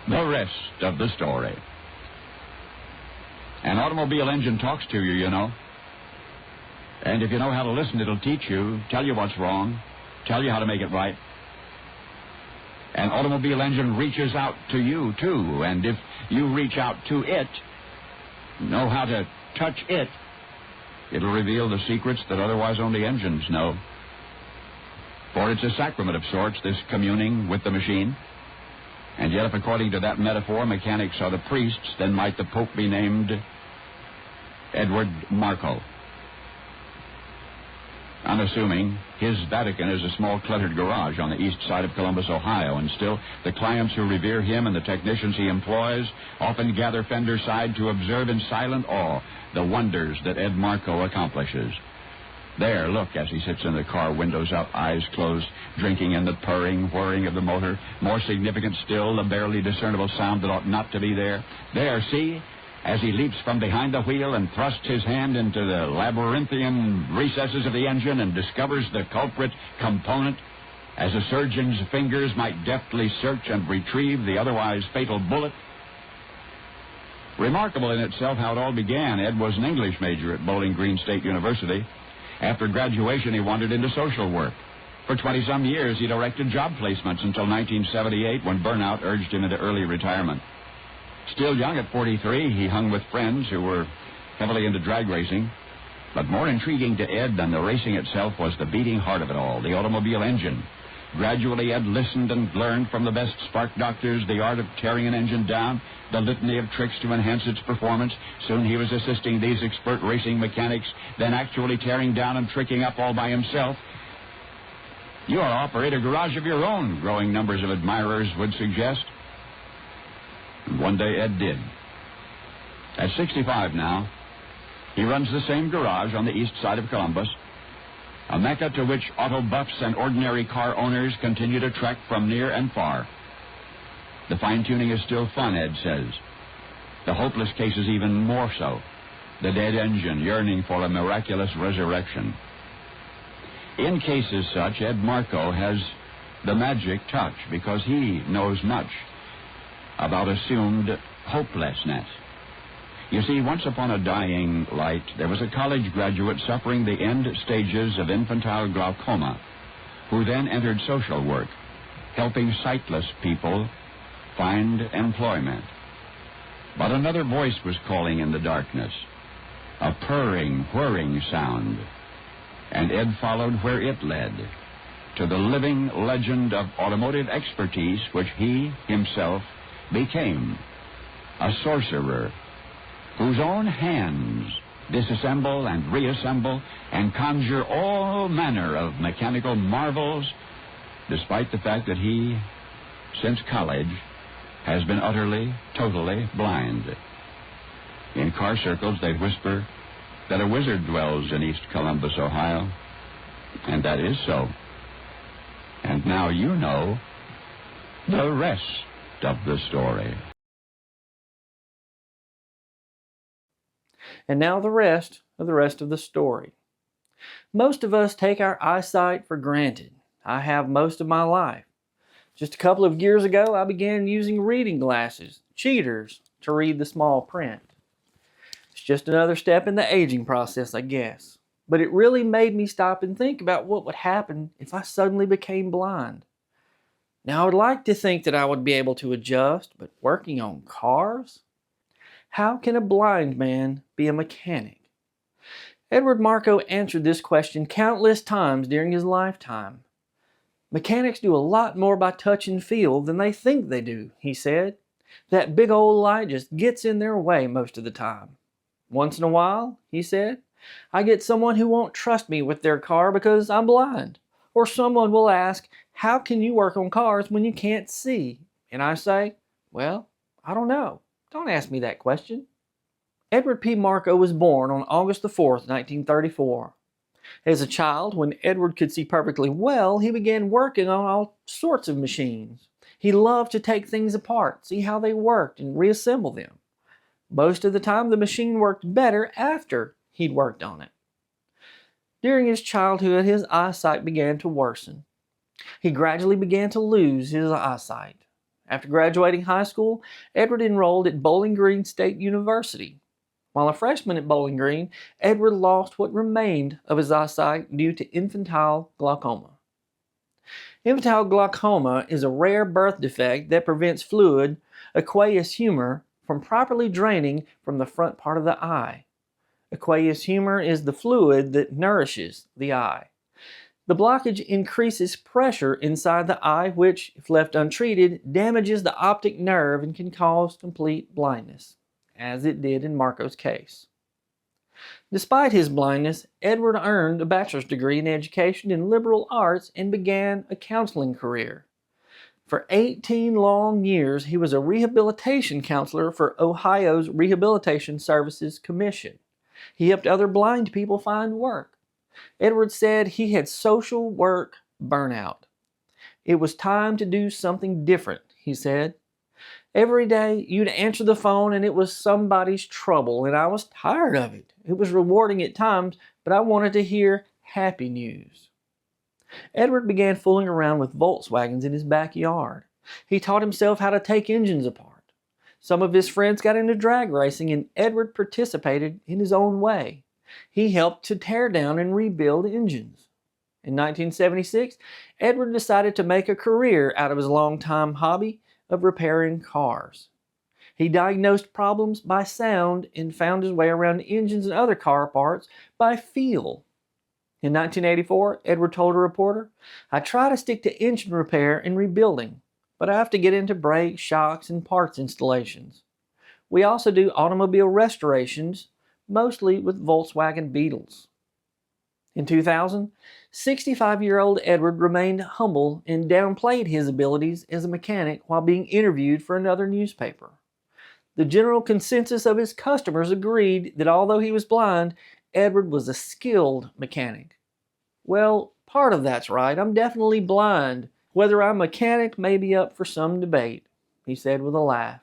The rest of the story. An automobile engine talks to you, you know. And if you know how to listen, it'll teach you, tell you what's wrong, tell you how to make it right. An automobile engine reaches out to you, too. And if you reach out to it, know how to touch it, it'll reveal the secrets that otherwise only engines know. For it's a sacrament of sorts, this communing with the machine. And yet, if according to that metaphor, mechanics are the priests, then might the Pope be named Edward Marko. Unassuming, his Vatican is a small cluttered garage on the east side of Columbus, Ohio, and still the clients who revere him and the technicians he employs often gather fender side to observe in silent awe the wonders that Ed Marko accomplishes. There, look, as he sits in the car, windows up, eyes closed, drinking in the purring, whirring of the motor. More significant still, the barely discernible sound that ought not to be there. There, see, as he leaps from behind the wheel and thrusts his hand into the labyrinthian recesses of the engine and discovers the culprit component, as a surgeon's fingers might deftly search and retrieve the otherwise fatal bullet. Remarkable in itself how it all began. Ed was an English major at Bowling Green State University. After graduation, he wandered into social work. For 20-some years, he directed job placements until 1978, when burnout urged him into early retirement. Still young at 43, he hung with friends who were heavily into drag racing. But more intriguing to Ed than the racing itself was the beating heart of it all, the automobile engine. Gradually, Ed listened and learned from the best spark doctors the art of tearing an engine down, the litany of tricks to enhance its performance. Soon he was assisting these expert racing mechanics, then actually tearing down and tricking up all by himself. You ought to operate a garage of your own, growing numbers of admirers would suggest. And one day Ed did. At 65 now, he runs the same garage on the east side of Columbus, a mecca to which auto buffs and ordinary car owners continue to trek from near and far. The fine-tuning is still fun, Ed says. The hopeless cases even more so. The dead engine yearning for a miraculous resurrection. In cases such, Ed Marko has the magic touch because he knows much about assumed hopelessness. You see, once upon a dying light, there was a college graduate suffering the end stages of infantile glaucoma, who then entered social work, helping sightless people find employment. But another voice was calling in the darkness, a purring, whirring sound, and Ed followed where it led, to the living legend of automotive expertise which he himself became, a sorcerer whose own hands disassemble and reassemble and conjure all manner of mechanical marvels, despite the fact that he, since college, has been utterly, totally blind. In car circles, they whisper that a wizard dwells in East Columbus, Ohio, and that is so. And now you know the rest of the story. And now the rest of the story. Most of us take our eyesight for granted. I have most of my life. Just a couple of years ago, I began using reading glasses, cheaters, to read the small print. It's just another step in the aging process, I guess. But it really made me stop and think about what would happen if I suddenly became blind. Now, I would like to think that I would be able to adjust, but working on cars? How can a blind man be a mechanic? Edward Marko answered this question countless times during his lifetime. Mechanics do a lot more by touch and feel than they think they do, he said. That big old light just gets in their way most of the time. Once in a while, he said, I get someone who won't trust me with their car because I'm blind. Or someone will ask, how can you work on cars when you can't see? And I say, well, I don't know. Don't ask me that question. Edward P. Marko was born on August the 4th, 1934. As a child, when Edward could see perfectly well, he began working on all sorts of machines. He loved to take things apart, see how they worked, and reassemble them. Most of the time, the machine worked better after he'd worked on it. During his childhood, his eyesight began to worsen. He gradually began to lose his eyesight. After graduating high school, Edward enrolled at Bowling Green State University. While a freshman at Bowling Green, Edward lost what remained of his eyesight due to infantile glaucoma. Infantile glaucoma is a rare birth defect that prevents fluid, aqueous humor, from properly draining from the front part of the eye. Aqueous humor is the fluid that nourishes the eye. The blockage increases pressure inside the eye, which, if left untreated, damages the optic nerve and can cause complete blindness, as it did in Marko's case. Despite his blindness, Edward earned a bachelor's degree in education in liberal arts and began a counseling career. For 18 long years, he was a rehabilitation counselor for Ohio's Rehabilitation Services Commission. He helped other blind people find work. Edward said he had social work burnout. It was time to do something different, he said. Every day you'd answer the phone and it was somebody's trouble, and I was tired of it. It was rewarding at times, but I wanted to hear happy news. Edward began fooling around with Volkswagens in his backyard. He taught himself how to take engines apart. Some of his friends got into drag racing, and Edward participated in his own way. He helped to tear down and rebuild engines. In 1976, Edward decided to make a career out of his longtime hobby of repairing cars. He diagnosed problems by sound and found his way around engines and other car parts by feel. In 1984, Edward told a reporter, "I try to stick to engine repair and rebuilding, but I have to get into brakes, shocks, and parts installations. We also do automobile restorations, mostly with Volkswagen Beetles." In 2000, 65-year-old Edward remained humble and downplayed his abilities as a mechanic while being interviewed for another newspaper. The general consensus of his customers agreed that although he was blind, Edward was a skilled mechanic. "Well, part of that's right. I'm definitely blind. Whether I'm a mechanic may be up for some debate," he said with a laugh.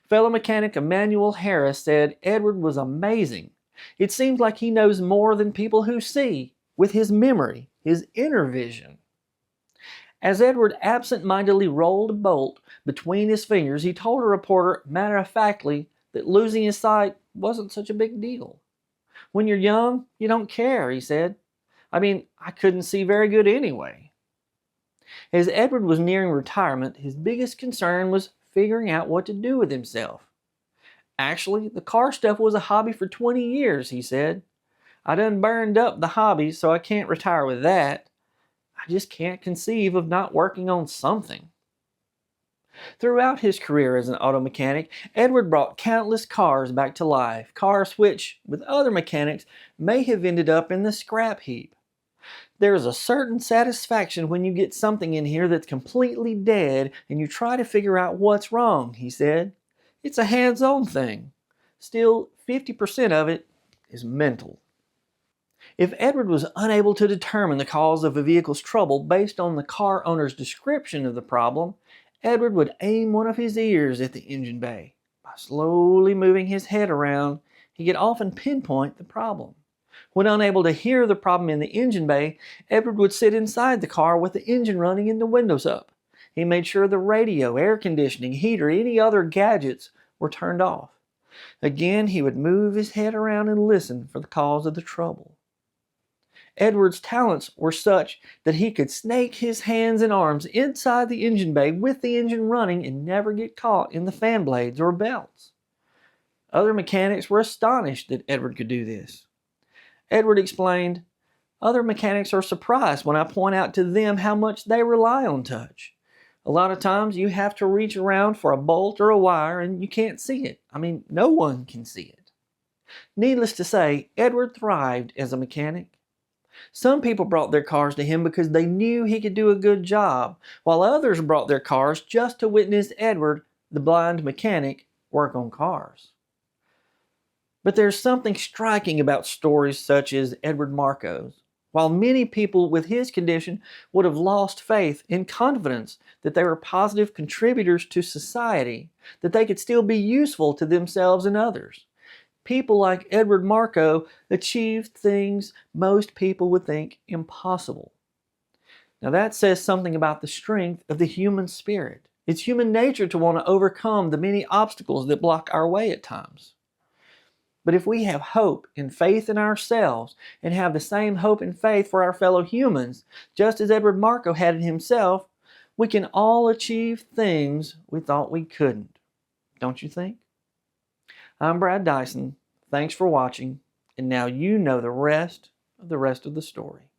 Fellow mechanic Emmanuel Harris said Edward was amazing. "It seems like he knows more than people who see, with his memory, his inner vision." As Edward absent-mindedly rolled a bolt between his fingers, he told a reporter matter-of-factly that losing his sight wasn't such a big deal. "When you're young, you don't care," he said. "I mean, I couldn't see very good anyway." As Edward was nearing retirement, his biggest concern was figuring out what to do with himself. "Actually, the car stuff was a hobby for 20 years, he said. "I done burned up the hobby, so I can't retire with that. I just can't conceive of not working on something." Throughout his career as an auto mechanic, Edward brought countless cars back to life, cars which, with other mechanics, may have ended up in the scrap heap. "There is a certain satisfaction when you get something in here that's completely dead and you try to figure out what's wrong," he said. "It's a hands-on thing. Still, 50% of it is mental." If Edward was unable to determine the cause of a vehicle's trouble based on the car owner's description of the problem, Edward would aim one of his ears at the engine bay. By slowly moving his head around, he could often pinpoint the problem. When unable to hear the problem in the engine bay, Edward would sit inside the car with the engine running and the windows up. He made sure the radio, air conditioning, heater, any other gadgets were turned off. Again, he would move his head around and listen for the cause of the trouble. Edward's talents were such that he could snake his hands and arms inside the engine bay with the engine running and never get caught in the fan blades or belts. Other mechanics were astonished that Edward could do this. Edward explained, "Other mechanics are surprised when I point out to them how much they rely on touch. A lot of times you have to reach around for a bolt or a wire and you can't see it. I mean, no one can see it." Needless to say, Edward thrived as a mechanic. Some people brought their cars to him because they knew he could do a good job, while others brought their cars just to witness Edward, the blind mechanic, work on cars. But there's something striking about stories such as Edward Marko's. While many people with his condition would have lost faith and confidence that they were positive contributors to society, that they could still be useful to themselves and others, people like Edward Marko achieved things most people would think impossible. Now that says something about the strength of the human spirit. It's human nature to want to overcome the many obstacles that block our way at times. But if we have hope and faith in ourselves and have the same hope and faith for our fellow humans, just as Edward Marko had in himself, we can all achieve things we thought we couldn't. Don't you think? I'm Brad Dison. Thanks for watching. And now you know the rest of the story.